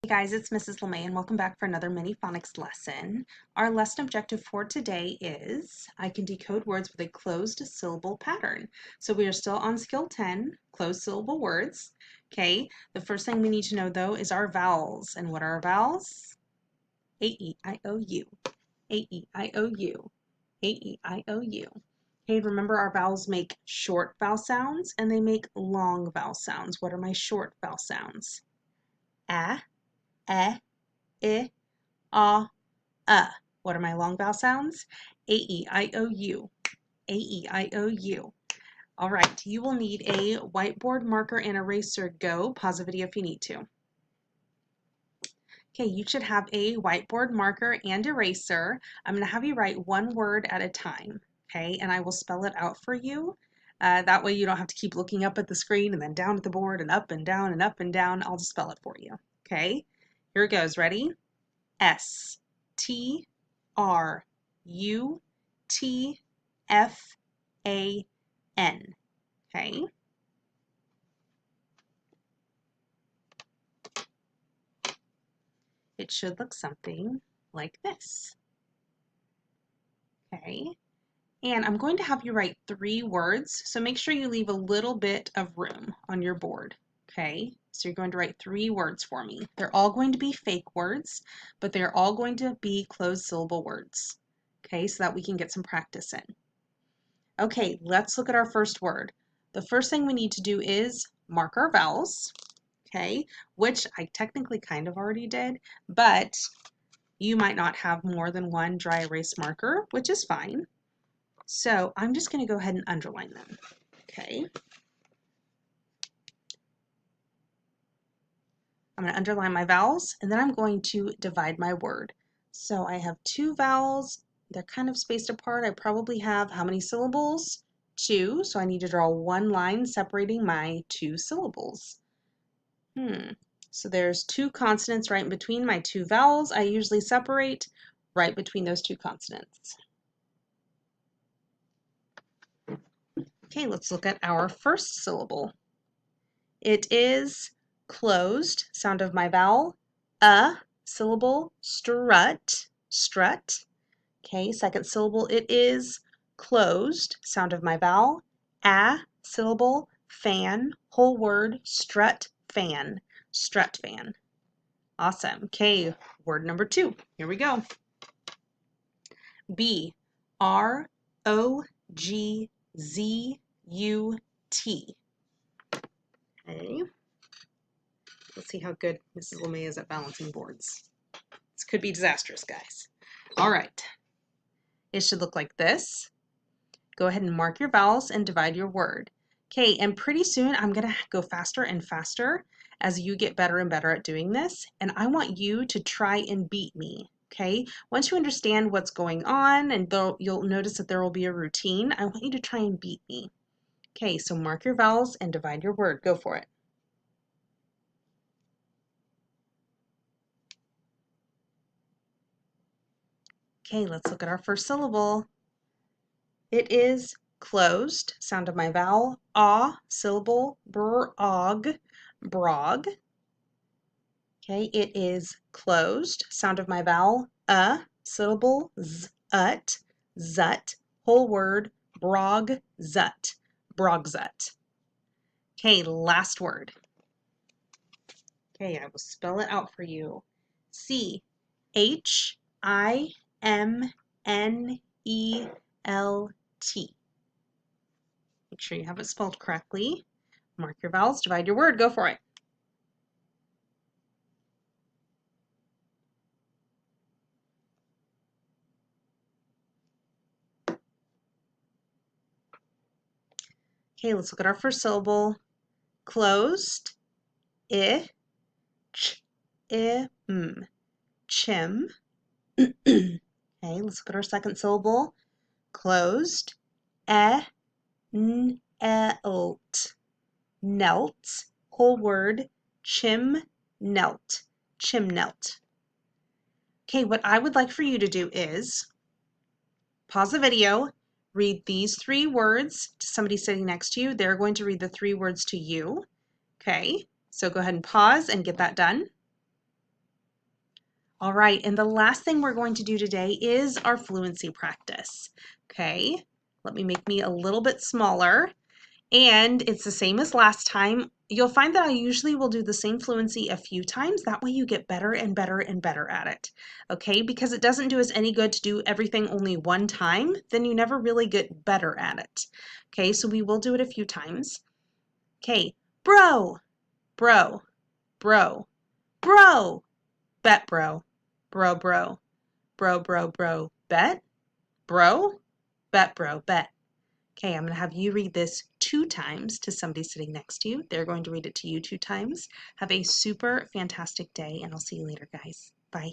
Hey guys, it's Mrs. LeMay and welcome back for another mini phonics lesson. Our lesson objective for today is I can decode words with a closed syllable pattern. So we are still on skill 10, closed syllable words. Okay, the first thing we need to know though is our vowels. And what are our vowels? A-E-I-O-U, A-E-I-O-U, A-E-I-O-U. Okay, remember our vowels make short vowel sounds and they make long vowel sounds. What are my short vowel sounds? A, I, What are my long vowel sounds? A-E-I-O-U, A-E-I-O-U. All right, you will need a whiteboard marker and eraser. Go. Pause the video if you need to. Okay, you should have a whiteboard marker and eraser. I'm going to have you write one word at a time, okay, and I will spell it out for you. That way you don't have to keep looking up at the screen and then down at the board and up and down and up and down. I'll just spell it for you, okay? Here it goes. Ready? S-T-R-U-T-F-A-N. Okay. It should look something like this. Okay. And I'm going to have you write 3 words, so make sure you leave a little bit of room on your board. Okay, so you're going to write 3 words for me. They're all going to be fake words, but they're all going to be closed syllable words. Okay, so that we can get some practice in. Okay, let's look at our first word. The first thing we need to do is mark our vowels, okay, which I technically kind of already did, but you might not have more than one dry erase marker, which is fine. So I'm just going to go ahead and underline them, okay. I'm going to underline my vowels, and then I'm going to divide my word. So I have 2 vowels. They're kind of spaced apart. I probably have how many syllables? 2, so I need to draw one line separating my 2 syllables. So there's 2 consonants right in between my 2 vowels. I usually separate right between those 2 consonants. Okay, let's look at our first syllable. It is closed, sound of my vowel, a syllable, strut, strut. Okay, second syllable, it is closed, sound of my vowel, a syllable, fan, whole word, strut, fan, strut fan. Awesome. Okay, word number 2. Here we go. B, R-O-G-Z-U-T. Okay. Let's see how good Mrs. LeMay is at balancing boards. This could be disastrous, guys. All right. It should look like this. Go ahead and mark your vowels and divide your word. Okay, and pretty soon I'm going to go faster and faster as you get better and better at doing this, and I want you to try and beat me. Okay, once you understand what's going on, and you'll notice that there will be a routine, I want you to try and beat me. Okay, so mark your vowels and divide your word. Go for it. Okay, let's look at our first syllable. It is closed, sound of my vowel, ah, syllable, brog, brog. Okay, it is closed, sound of my vowel, syllable, zut, zut, whole word, brog, zut, brogzut. Okay, last word. Okay, I will spell it out for you. C-H-I-M-N-E-L-T. Make sure you have it spelled correctly. Mark your vowels, divide your word, go for it. Okay, let's look at our first syllable. Closed, ch, im, chim. Okay, let's look at our second syllable. Closed, knelt, knelt, whole word, chimnelt, chimnelt. Okay, what I would like for you to do is pause the video, read these 3 words to somebody sitting next to you. They're going to read the 3 words to you. Okay, so go ahead and pause and get that done. All right, and the last thing we're going to do today is our fluency practice. Okay, let me make me a little bit smaller. And it's the same as last time. You'll find that I usually will do the same fluency a few times. That way you get better and better and better at it. Okay, because it doesn't do us any good to do everything only one time, then you never really get better at it. Okay, so we will do it a few times. Okay, bro, bro, bro, bro, bet bro, bro, bro, bro, bro, bro, bet, bro, bet bro, bet. Okay, I'm going to have you read this 2 times to somebody sitting next to you. They're going to read it to you 2 times. Have a super fantastic day, and I'll see you later, guys. Bye.